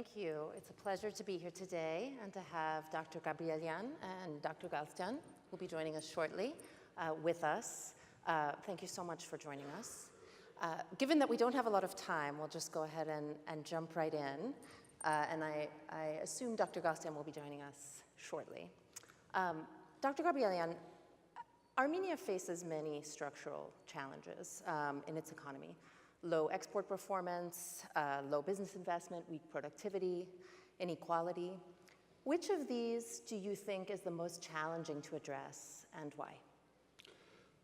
Thank you. It's a pleasure to be here today and to have Dr. Gabrielyan and Dr. Galstyan, who will be joining us shortly, with us. Thank you so much for joining us. Given that we don't have a lot of time, we'll just go ahead and jump right in. And I assume Dr. Galstyan will be joining us shortly. Dr. Gabrielyan, Armenia faces many structural challenges in its economy. Low export performance, low business investment, weak productivity, inequality. Which of these do you think is the most challenging to address, and why?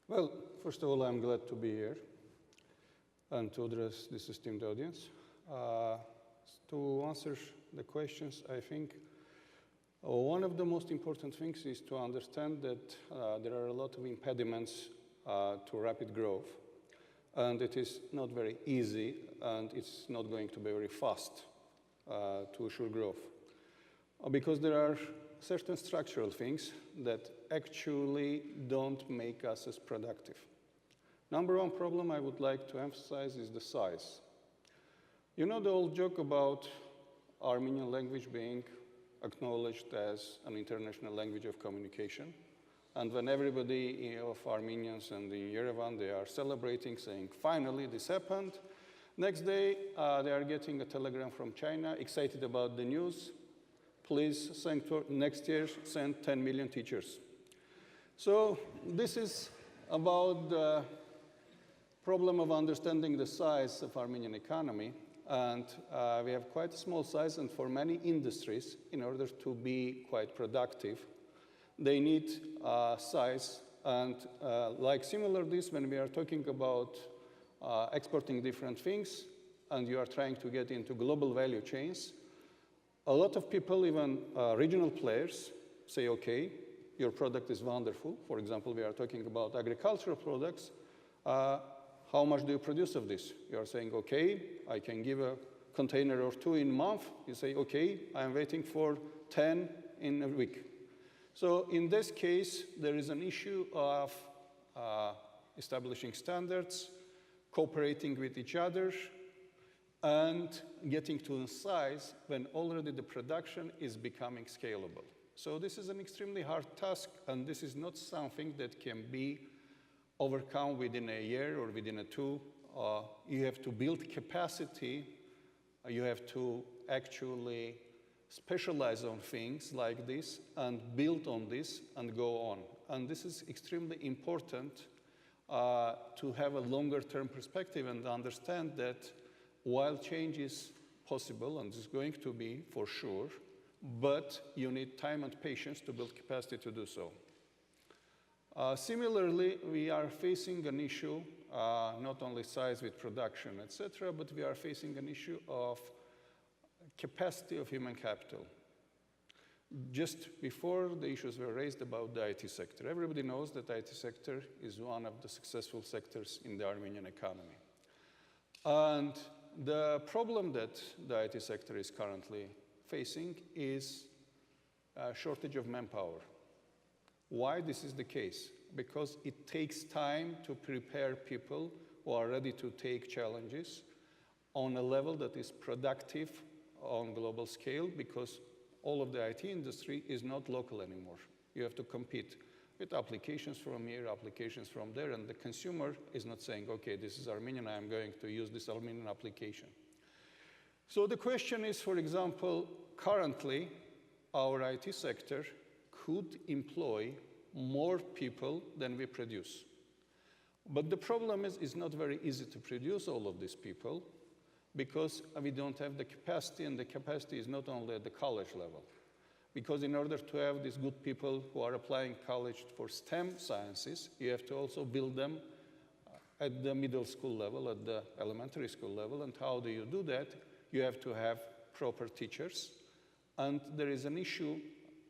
Well, first of all, I'm glad to be here and to address this esteemed audience. To answer the questions, I think one of the most important things is to understand that there are a lot of impediments to rapid growth. And it is not very easy, and it's not going to be very fast to assure growth. Because there are certain structural things that actually don't make us as productive. Number one problem I would like to emphasize is the size. You know the old joke about Armenian language being acknowledged as an international language of communication? And when everybody of Armenians and in Yerevan, they are celebrating, saying, finally, this happened. Next day, they are getting a telegram from China, excited about the news. Please, next year, send 10 million teachers. So this is about the problem of understanding the size of Armenian economy. And we have quite a small size, and for many industries, in order to be quite productive, they need size, and like similar this, when we are talking about exporting different things, and you are trying to get into global value chains, a lot of people, even regional players, say, okay, your product is wonderful. For example, we are talking about agricultural products. How much do you produce of this? You are saying, okay, I can give a container or two in a month. You say, okay, I'm waiting for 10 in a week. So in this case, there is an issue of establishing standards, cooperating with each other, and getting to a size when already the production is becoming scalable. So this is an extremely hard task, and this is not something that can be overcome within a year or within a two. You have to build capacity. You have to actually specialize on things like this and build on this and go on. And this is extremely important to have a longer term perspective and understand that while change is possible, and is going to be for sure, but you need time and patience to build capacity to do so. Similarly, we are facing an issue, not only size with production, etc., but we are facing an issue of capacity of human capital. Just before the issues were raised about the IT sector, everybody knows that the IT sector is one of the successful sectors in the Armenian economy. And the problem that the IT sector is currently facing is a shortage of manpower. Why this is the case? Because it takes time to prepare people who are ready to take challenges on a level that is productive on global scale, because all of the IT industry is not local anymore. You have to compete with applications from here, applications from there, and the consumer is not saying, okay, this is Armenian, I'm going to use this Armenian application. So the question is, for example, currently, our IT sector could employ more people than we produce. But the problem is, it's not very easy to produce all of these people, because we don't have the capacity, and the capacity is not only at the college level. Because in order to have these good people who are applying college for STEM sciences, you have to also build them at the middle school level, at the elementary school level. And how do you do that? You have to have proper teachers. And there is an issue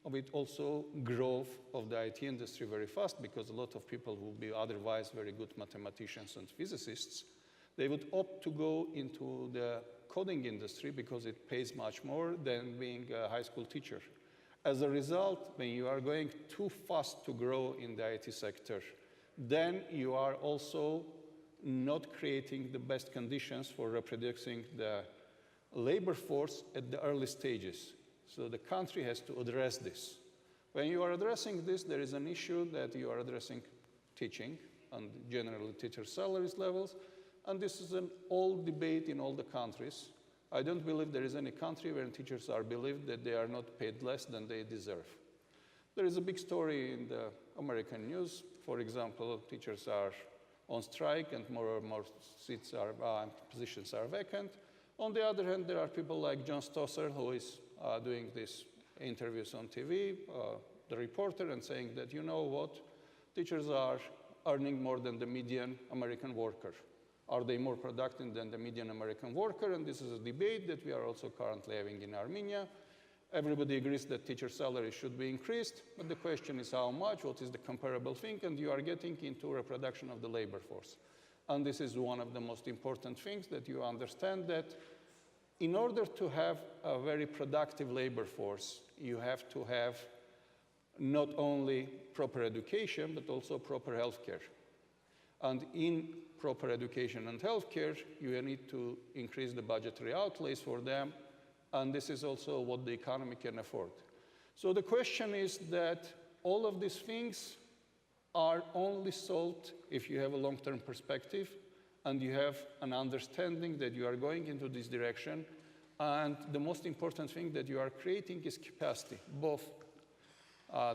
with also growth of the IT industry very fast, because a lot of people who will be otherwise very good mathematicians and physicists, they would opt to go into the coding industry because it pays much more than being a high school teacher. As a result, when you are going too fast to grow in the IT sector, then you are also not creating the best conditions for reproducing the labor force at the early stages. So the country has to address this. When you are addressing this, there is an issue that you are addressing teaching and generally teacher salaries levels. And this is an old debate in all the countries. I don't believe there is any country where teachers are believed that they are not paid less than they deserve. There is a big story in the American news. For example, teachers are on strike and more and more seats are, positions are vacant. On the other hand, there are people like John Stosser, who is doing these interviews on TV, the reporter, and saying that, you know what, teachers are earning more than the median American worker. Are they more productive than the median American worker? And this is a debate that we are also currently having in Armenia. Everybody agrees that teacher salary should be increased, but the question is how much, what is the comparable thing, and you are getting into reproduction of the labor force. And this is one of the most important things, that you understand that in order to have a very productive labor force, you have to have not only proper education, but also proper healthcare. And in proper education and healthcare, you need to increase the budgetary outlays for them, and this is also what the economy can afford. So the question is that all of these things are only solved if you have a long-term perspective and you have an understanding that you are going into this direction. And the most important thing that you are creating is capacity, both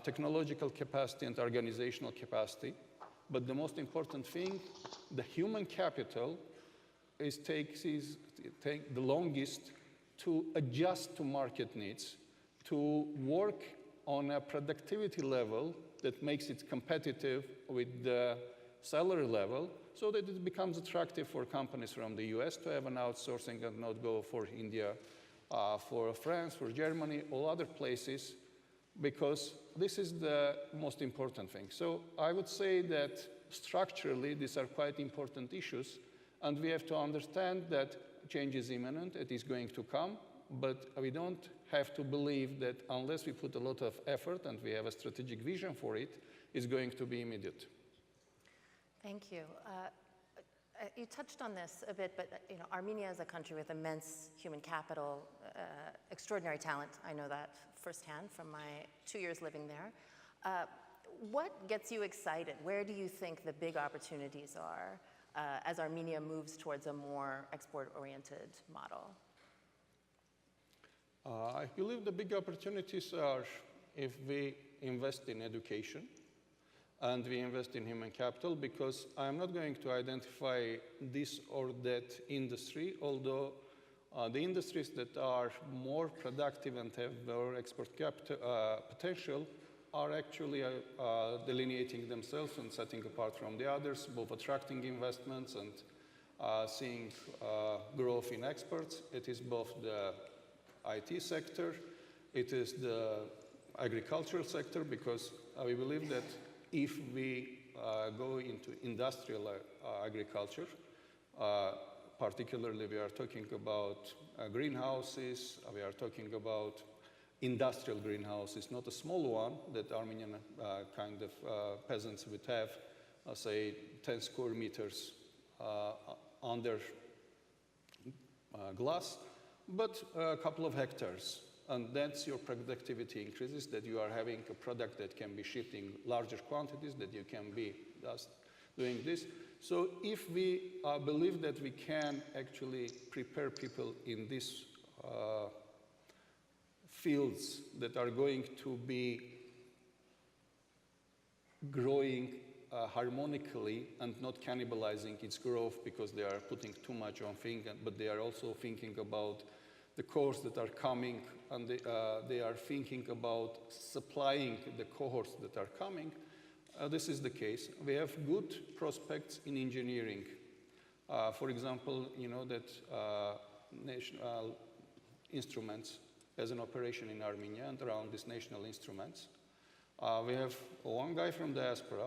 technological capacity and organizational capacity. But the most important thing, the human capital, takes the longest to adjust to market needs, to work on a productivity level that makes it competitive with the salary level, so that it becomes attractive for companies from the US to have an outsourcing and not go for India, for France, for Germany, all other places, because this is the most important thing. So I would say that structurally, these are quite important issues, and we have to understand that change is imminent, it is going to come, but we don't have to believe that unless we put a lot of effort and we have a strategic vision for it, it's going to be immediate. Thank you. You touched on this a bit, but Armenia is a country with immense human capital, extraordinary talent. I know that firsthand from my 2 years living there. What gets you excited? Where do you think the big opportunities are as Armenia moves towards a more export-oriented model? I believe the big opportunities are if we invest in education and we invest in human capital, because I'm not going to identify this or that industry, although the industries that are more productive and have more export potential are actually delineating themselves and setting apart from the others, both attracting investments and seeing growth in exports. It is both the IT sector, it is the agricultural sector, because we believe that if we go into industrial agriculture, particularly we are talking about greenhouses, we are talking about industrial greenhouses, not a small one that Armenian kind of peasants would have, say 10 square meters under glass, but a couple of hectares. And that's your productivity increases, that you are having a product that can be shipped in larger quantities, that you can be just doing this. So if we believe that we can actually prepare people in these fields that are going to be growing harmonically and not cannibalizing its growth because they are putting too much on things, but they are also thinking about the cohorts that are coming, and they are thinking about supplying the cohorts that are coming. This is the case. We have good prospects in engineering. For example, you know that National Instruments has an operation in Armenia, and around these national instruments, we have one guy from Diaspora,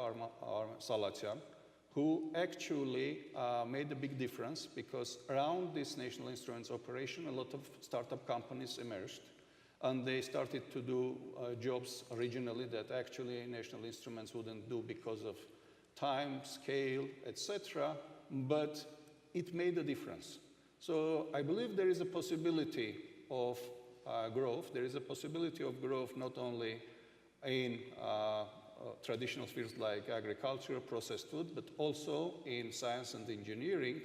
Galstyan, who actually made a big difference, because around this National Instruments operation, a lot of startup companies emerged, and they started to do jobs regionally that actually National Instruments wouldn't do because of time, scale, etc., but it made a difference. So I believe there is a possibility of growth. There is a possibility of growth not only in traditional fields like agriculture, processed food, but also in science and engineering.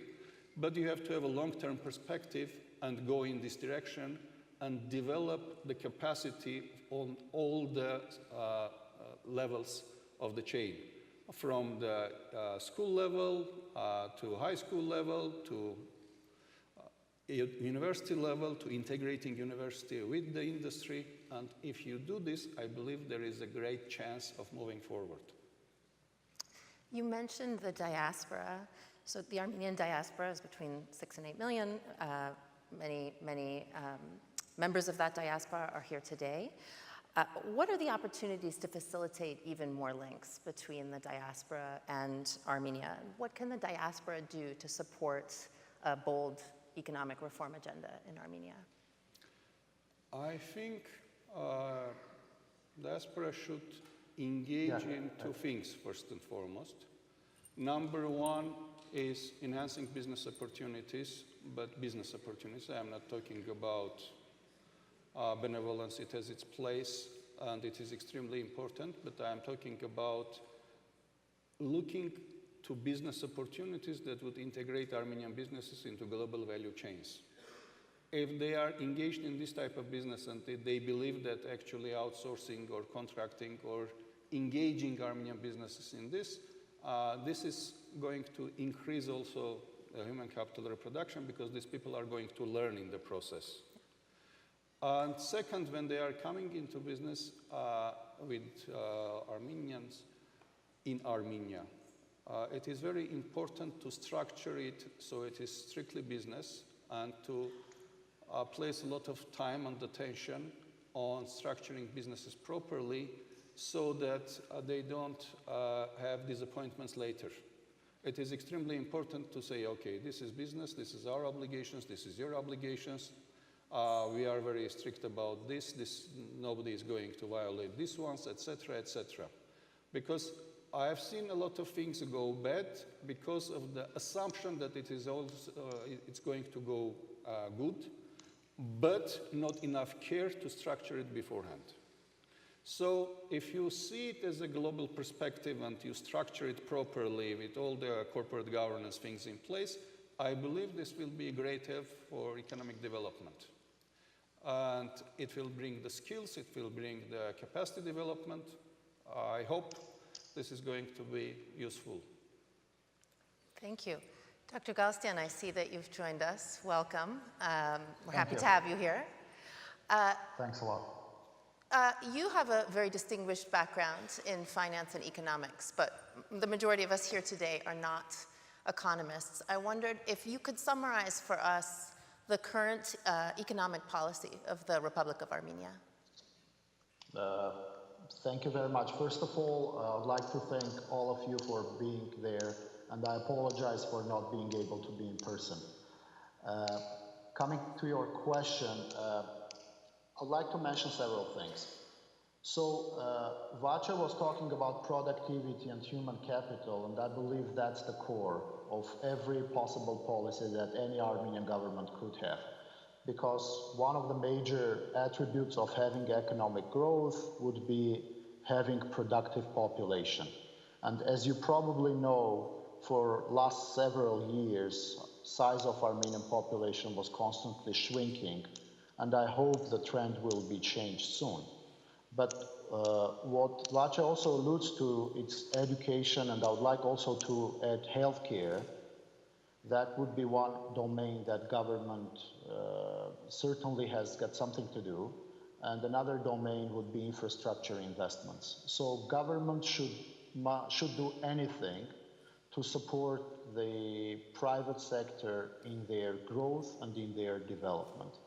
But you have to have a long-term perspective and go in this direction and develop the capacity on all the levels of the chain, from the school level to high school level to university level, to integrating university with the industry. And if you do this, I believe there is a great chance of moving forward. You mentioned the diaspora. So the Armenian diaspora is between 6 and 8 million. Many members of that diaspora are here today. What are the opportunities to facilitate even more links between the diaspora and Armenia? What can the diaspora do to support a bold economic reform agenda in Armenia? I think diaspora should engage in two things, first and foremost. Number one is enhancing business opportunities, but business opportunities. I'm not talking about benevolence. It has its place, and it is extremely important, but I'm talking about looking to business opportunities that would integrate Armenian businesses into global value chains. If they are engaged in this type of business and they believe that actually outsourcing or contracting or engaging Armenian businesses in this, this is going to increase also human capital reproduction, because these people are going to learn in the process. And second, when they are coming into business with Armenians in Armenia, it is very important to structure it so it is strictly business, and to place a lot of time and attention on structuring businesses properly so that they don't have disappointments later. It is extremely important to say, okay, this is business, this is our obligations, this is your obligations. We are very strict about this, nobody is going to violate these ones, etc., etc. Because I have seen a lot of things go bad because of the assumption that it is also, it's going to go good, but not enough care to structure it beforehand. So if you see it as a global perspective and you structure it properly with all the corporate governance things in place, I believe this will be a great help for economic development. And it will bring the skills, it will bring the capacity development. I hope this is going to be useful. Thank you. Dr. Galstyan, I see that you've joined us. Welcome. We're happy to have you here. Thanks a lot. You have a very distinguished background in finance and economics, but the majority of us here today are not economists. I wondered if you could summarize for us the current economic policy of the Republic of Armenia. Thank you very much. First of all, I would like to thank all of you for being there, and I apologize for not being able to be in person. Coming to your question, I'd like to mention several things. So, Vache was talking about productivity and human capital, and I believe that's the core of every possible policy that any Armenian government could have. Because one of the major attributes of having economic growth would be having productive population. And as you probably know, for last several years, size of Armenian population was constantly shrinking, and I hope the trend will be changed soon. But what Vache also alludes to, it's education, and I would like also to add healthcare. That would be one domain that government certainly has got something to do. And another domain would be infrastructure investments. So government should do anything to support the private sector in their growth and in their development.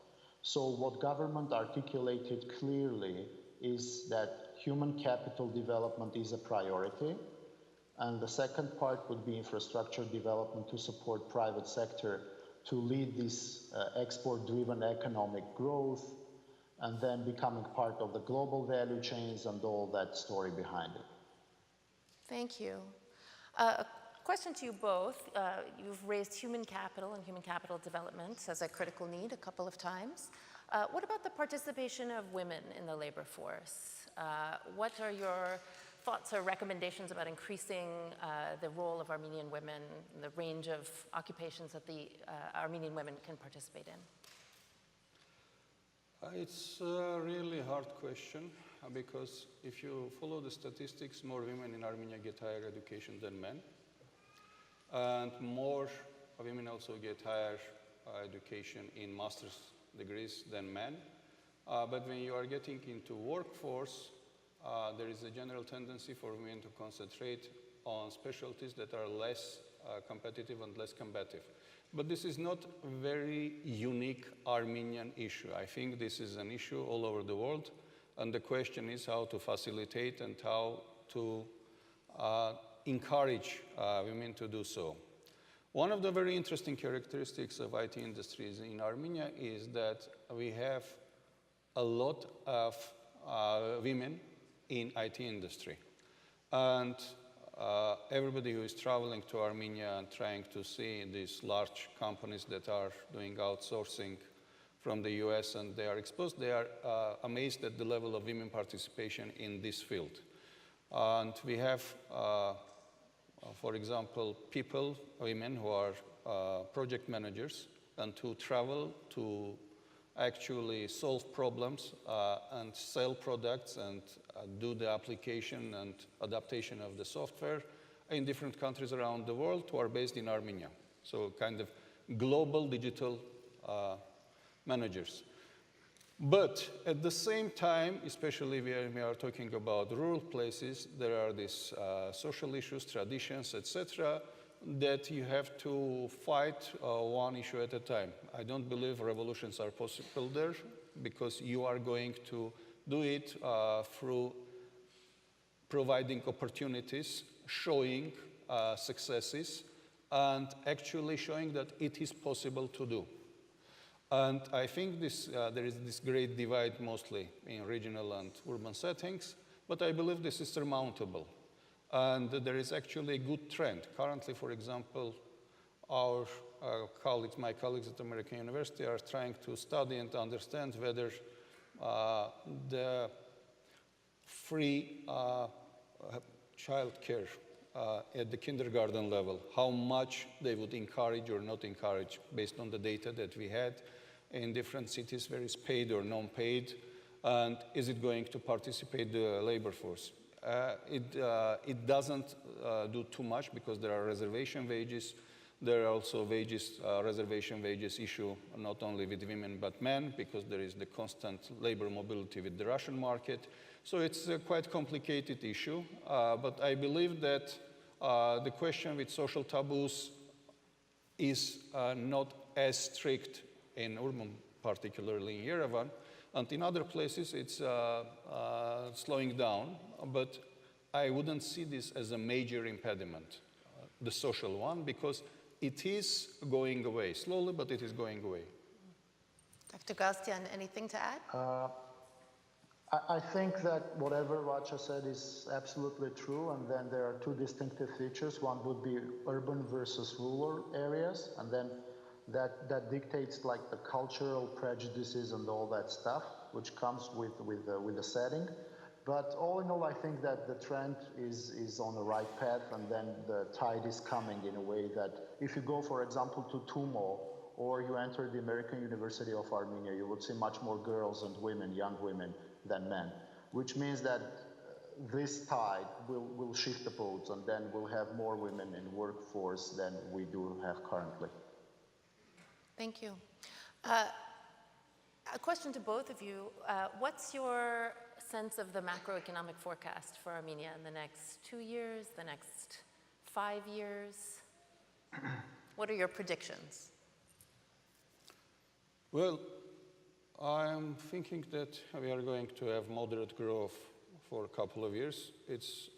So what government articulated clearly is that human capital development is a priority. And the second part would be infrastructure development to support private sector to lead this export-driven economic growth, and then becoming part of the global value chains and all that story behind it. Thank you. question to you both. You've raised human capital and human capital development as a critical need a couple of times. What about the participation of women in the labor force? What are your thoughts or recommendations about increasing the role of Armenian women, the range of occupations that the Armenian women can participate in? It's a really hard question because if you follow the statistics, more women in Armenia get higher education than men. And more women also get higher education in master's degrees than men. But when you are getting into workforce, there is a general tendency for women to concentrate on specialties that are less competitive and less combative. But this is not a very unique Armenian issue. I think this is an issue all over the world. And the question is how to facilitate and how to encourage women to do so. One of the very interesting characteristics of IT industries in Armenia is that we have a lot of women in IT industry. And everybody who is traveling to Armenia and trying to see these large companies that are doing outsourcing from the US and they are exposed, they are amazed at the level of women participation in this field. And we have, for example, women who are project managers and who travel to actually solve problems and sell products and do the application and adaptation of the software in different countries around the world who are based in Armenia. So kind of global digital managers. But at the same time, especially when we are talking about rural places, there are these social issues, traditions, etc., that you have to fight one issue at a time. I don't believe revolutions are possible there because you are going to do it through providing opportunities, showing successes, and actually showing that it is possible to do. And I think there is this great divide mostly in regional and urban settings, but I believe this is surmountable. And there is actually a good trend. Currently, for example, my colleagues at American University are trying to study and understand whether the free child care at the kindergarten level, how much they would encourage or not encourage based on the data that we had in different cities where it's paid or non-paid, and is it going to participate the labor force? It doesn't do too much because there are reservation wages. There are also reservation wages issue not only with women but men because there is the constant labor mobility with the Russian market. So it's a quite complicated issue, but I believe that the question with social taboos is not as strict in urban, particularly in Yerevan, and in other places it's slowing down, but I wouldn't see this as a major impediment, the social one, because it is going away, slowly, but it is going away. Dr. Galstyan, anything to add? I think that whatever Vache said is absolutely true, and then there are two distinctive features. One would be urban versus rural areas, and then that dictates like the cultural prejudices and all that stuff, which comes with the setting. But all in all, I think that the trend is on the right path, and then the tide is coming in a way that if you go, for example, to Tumo, or you enter the American University of Armenia, you would see much more girls and women, young women, than men, which means that this tide will shift the boats, and then we'll have more women in workforce than we do have currently. Thank you. A question to both of you. What's your sense of the macroeconomic forecast for Armenia in the next 2 years, the next 5 years? What are your predictions? Well, I'm thinking that we are going to have moderate growth for a couple of years. It's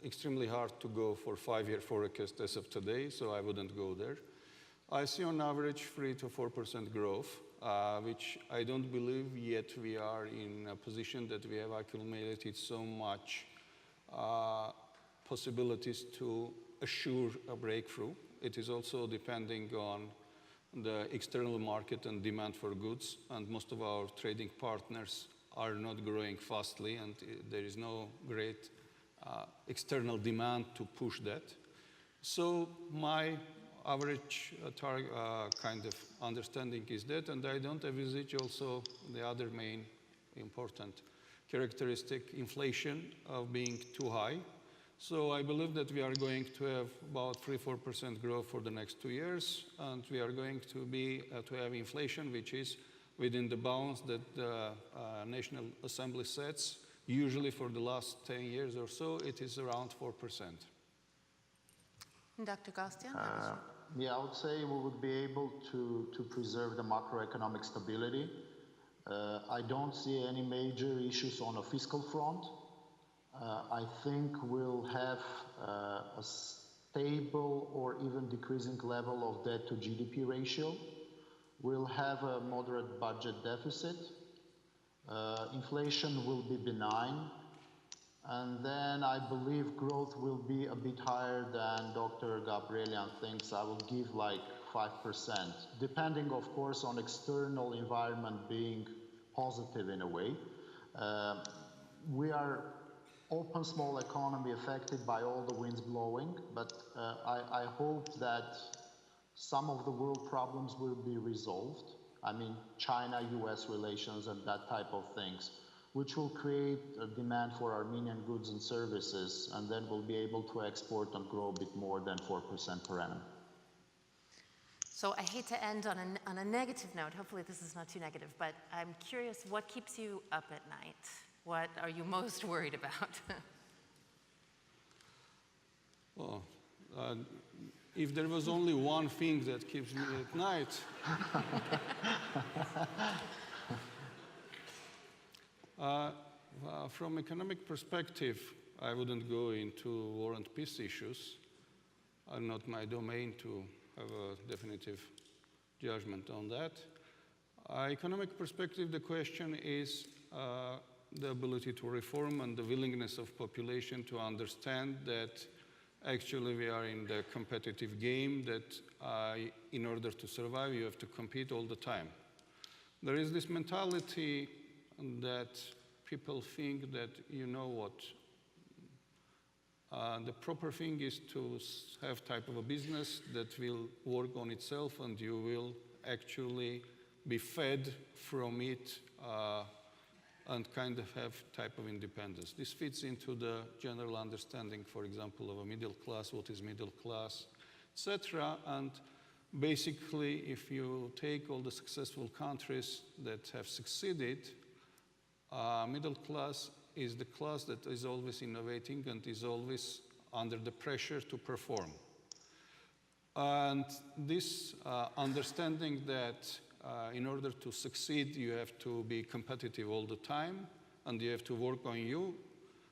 extremely hard to go for 5-year forecast as of today, so I wouldn't go there. I see on average 3 to 4% growth, which I don't believe yet we are in a position that we have accumulated so much possibilities to assure a breakthrough. It is also depending on the external market and demand for goods, and most of our trading partners are not growing fastly, and there is no great external demand to push that. So my average kind of understanding is that, and I don't envisage also the other main important characteristic, inflation, of being too high. So I believe that we are going to have about 3–4% growth for the next 2 years, and we are going to have inflation which is within the bounds that the National Assembly sets. Usually for the last 10 years or so, it is around 4%. Dr. Galstyan? Yeah, I would say we would be able to preserve the macroeconomic stability. I don't see any major issues on a fiscal front. I think we'll have a stable or even decreasing level of debt to GDP ratio. We'll have a moderate budget deficit. Inflation will be benign. And then I believe growth will be a bit higher than Dr. Gabrielyan thinks. I will give like 5%, depending, of course, on external environment being positive in a way. We are open, small economy affected by all the winds blowing, but I hope that some of the world problems will be resolved. I mean, China-US relations and that type of things, which will create a demand for Armenian goods and services, and then we'll be able to export and grow a bit more than 4% per annum. So I hate to end on a negative note. Hopefully this is not too negative, but I'm curious, what keeps you up at night? What are you most worried about? Well, if there was only one thing that keeps me at night, from economic perspective, I wouldn't go into war and peace issues. Not my domain to have a definitive judgment on that. Economic perspective, the question is the ability to reform and the willingness of population to understand that actually we are in the competitive game, that in order to survive, you have to compete all the time. There is this mentality that people think that, you know what, the proper thing is to have type of a business that will work on itself and you will actually be fed from it and kind of have type of independence. This fits into the general understanding, for example, of a middle class, what is middle class, etc. And basically, if you take all the successful countries that have succeeded, middle class is the class that is always innovating and is always under the pressure to perform. And this understanding that in order to succeed, you have to be competitive all the time, and you have to work on you,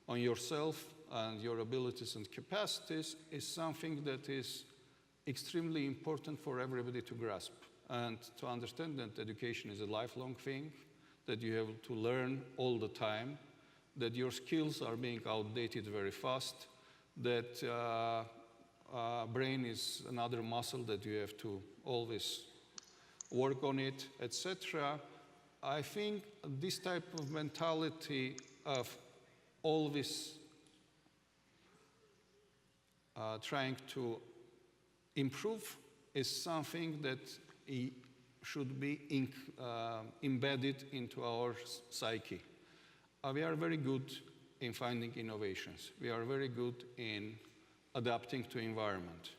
on yourself, and your abilities and capacities is something that is extremely important for everybody to grasp and to understand that education is a lifelong thing, that you have to learn all the time, that your skills are being outdated very fast, that brain is another muscle that you have to always work on it, etc. I think this type of mentality of always trying to improve is something that should be embedded into our psyche. We are very good in finding innovations. We are very good in adapting to environment.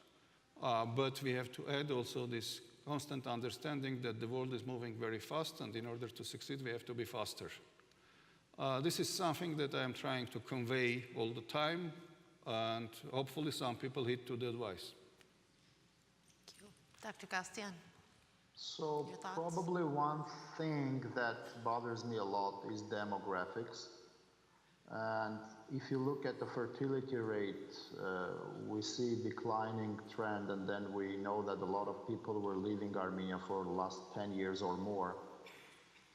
But we have to add also this constant understanding that the world is moving very fast, and in order to succeed, we have to be faster. This is something that I am trying to convey all the time, and hopefully some people heed to the advice. Thank you. Dr. Galstyan. So probably one thing that bothers me a lot is demographics. And if you look at the fertility rate, we see declining trend, and then we know that a lot of people were leaving Armenia for the last 10 years or more.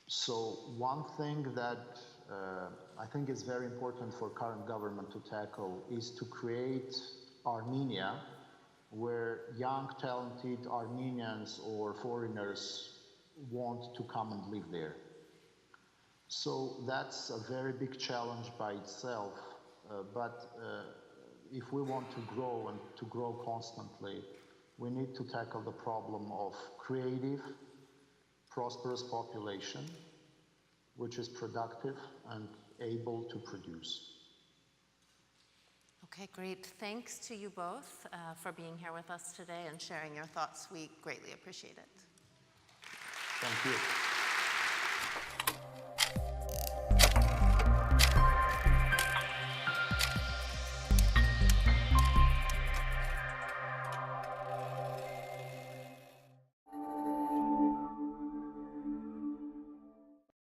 So one thing that I think is very important for current government to tackle is to create Armenia, where young, talented Armenians or foreigners want to come and live there. So that's a very big challenge by itself, but if we want to grow and to grow constantly, we need to tackle the problem of creative, prosperous population, which is productive and able to produce. Okay, great. Thanks to you both for being here with us today and sharing your thoughts. We greatly appreciate it. Thank you.